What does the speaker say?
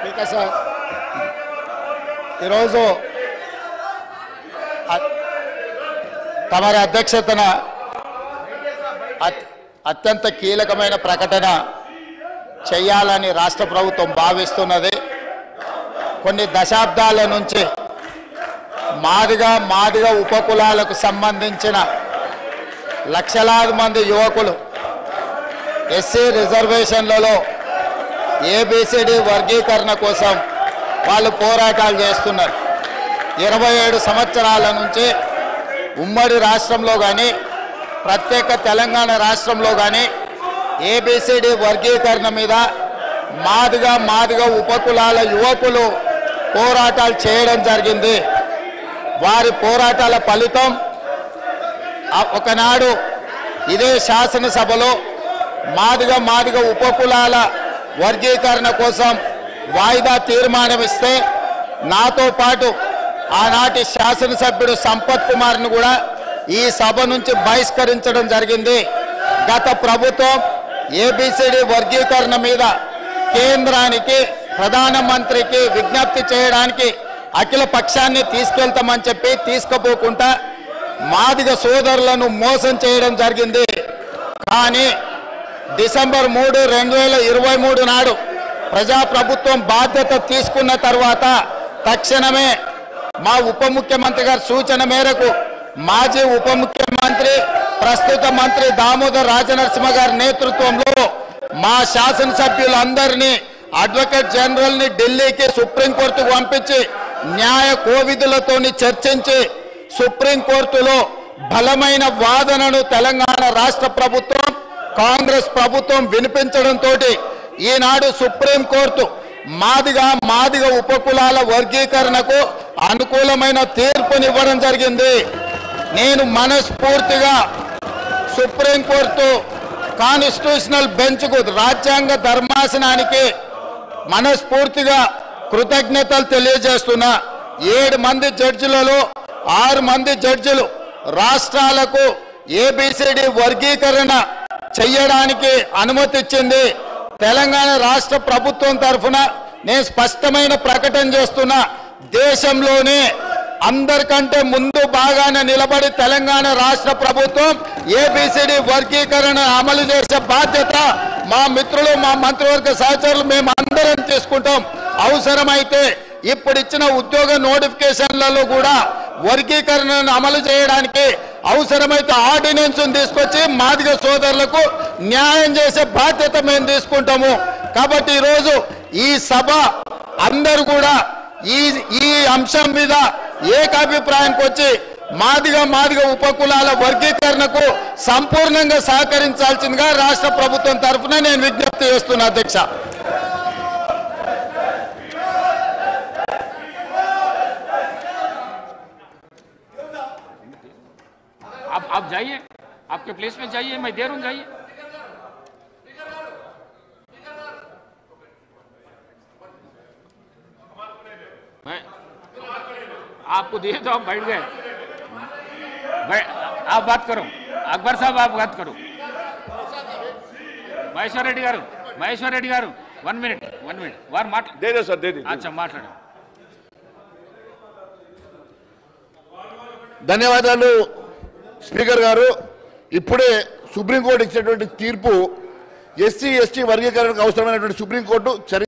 Speaker sir, ఈరోజు తమరి అధ్యక్షతన అత్యంత కీలకమైన ప్రకటన చేయాలని రాష్ట్ర ప్రభుత్వం భావిస్తున్నది. కొన్ని దశాబ్దాల నుంచి మాదిగ ఉపకులాలకు సంబంధించిన లక్షలాది మంది యువకులు ఎస్సీ రిజర్వేషన్లలో ఏబిసిడి వర్గీకరణ కోసం వాళ్ళు పోరాటాలు చేస్తున్నారు. 27 సంవత్సరాల నుంచి ఉమ్మడి రాష్ట్రంలో కానీ ప్రత్యేక తెలంగాణ రాష్ట్రంలో కానీ ఏబిసిడి వర్గీకరణ మీద మాదిగ ఉపకులాల యువకులు పోరాటాలు చేయడం జరిగింది. వారి పోరాటాల ఫలితం ఒకనాడు ఇదే శాసనసభలో మాదిగ ఉపకులాల వర్గీకరణ కోసం వాయిదా తీర్మానం ఇస్తే నాతో పాటు ఆనాటి శాసనసభ్యుడు సంపత్ కుమార్ను కూడా ఈ సభ నుంచి బహిష్కరించడం జరిగింది. గత ప్రభుత్వం ఏబిసిడి వర్గీకరణ మీద కేంద్రానికి ప్రధానమంత్రికి విజ్ఞప్తి చేయడానికి అఖిల పక్షాన్ని తీసుకెళ్తామని చెప్పి తీసుకుపోకుండా మాదిగ సోదరులను మోసం చేయడం జరిగింది. కానీ డిసెంబర్ 3, 2023 నాడు ప్రజాప్రభుత్వం బాధ్యత తీసుకున్న తర్వాత తక్షణమే మా ఉప ముఖ్యమంత్రి గారి సూచన మేరకు మాజీ ఉప ముఖ్యమంత్రి ప్రస్తుత మంత్రి దామోదర్ రాజనరసింహ గారి నేతృత్వంలో మా శాసనసభ్యులందరినీ అడ్వకేట్ జనరల్ని ఢిల్లీకి సుప్రీంకోర్టుకు పంపించి న్యాయ కోవిధులతో చర్చించి సుప్రీంకోర్టులో బలమైన వాదనను తెలంగాణ రాష్ట్ర ప్రభుత్వం కాంగ్రెస్ ప్రభుత్వం వినిపించడంతో ఈనాడు సుప్రీంకోర్టు మాదిగ ఉపకులాల వర్గీకరణకు అనుకూలమైన తీర్పునివ్వడం జరిగింది. నేను మనస్ఫూర్తిగా సుప్రీంకోర్టు కాన్స్టిట్యూషనల్ బెంచ్కు రాజ్యాంగ ధర్మాసనానికి మనస్ఫూర్తిగా కృతజ్ఞతలు తెలియజేస్తున్నా. 7 మంది జడ్జిలలో 6 మంది జడ్జిలు రాష్ట్రాలకు ఏబిసిడి వర్గీకరణ చెయ్యడానికి అనుమతి ఇచ్చింది. తెలంగాణ రాష్ట్ర ప్రభుత్వం తరఫున నేను స్పష్టమైన ప్రకటన చేస్తున్నా. దేశంలోనే అందరికంటే ముందు బాగానే నిలబడి తెలంగాణ రాష్ట్ర ప్రభుత్వం ఏబిసిడి వర్గీకరణ అమలు చేసే బాధ్యత మా మిత్రులు మా మంత్రివర్గ సహచరులు మేము అందరం తీసుకుంటాం. అవసరమైతే ఇప్పుడు ఇచ్చిన ఉద్యోగ నోటిఫికేషన్లలో కూడా వర్గీకరణను అమలు చేయడానికి అవసరమైతే ఆర్డినెన్స్ తీసుకొచ్చి మాదిగ సోదరులకు న్యాయం చేసే బాధ్యత మేము తీసుకుంటాము. కాబట్టి ఈరోజు ఈ సభ అందరూ కూడా ఈ అంశం మీద ఏకాభిప్రాయానికి వచ్చి మాదిగ ఉపకులాల వర్గీకరణకు సంపూర్ణంగా సహకరించాల్సిందిగా రాష్ట్ర ప్రభుత్వం తరఫున నేను విజ్ఞప్తి చేస్తున్నా. అధ్యక్ష, आप जाइए, आपके प्लेस में जाइए, मैं दे रहा हूँ, जाइए. मैं आपको दिए तो आप बैठ गए. आप बात करो, अकबर साहब आप बात करो. महेश्वर रेड्डी गारू 1 मिनट वार माट दे दे सर, दे दे. अच्छा మాట్లాడు. ధన్యవాదాలు స్పీకర్ గారు. ఇప్పుడే సుప్రీంకోర్టు ఇచ్చినటువంటి తీర్పు ఎస్సీ ఎస్టీ వర్గీకరణకు అవసరమైనటువంటి సుప్రీంకోర్టు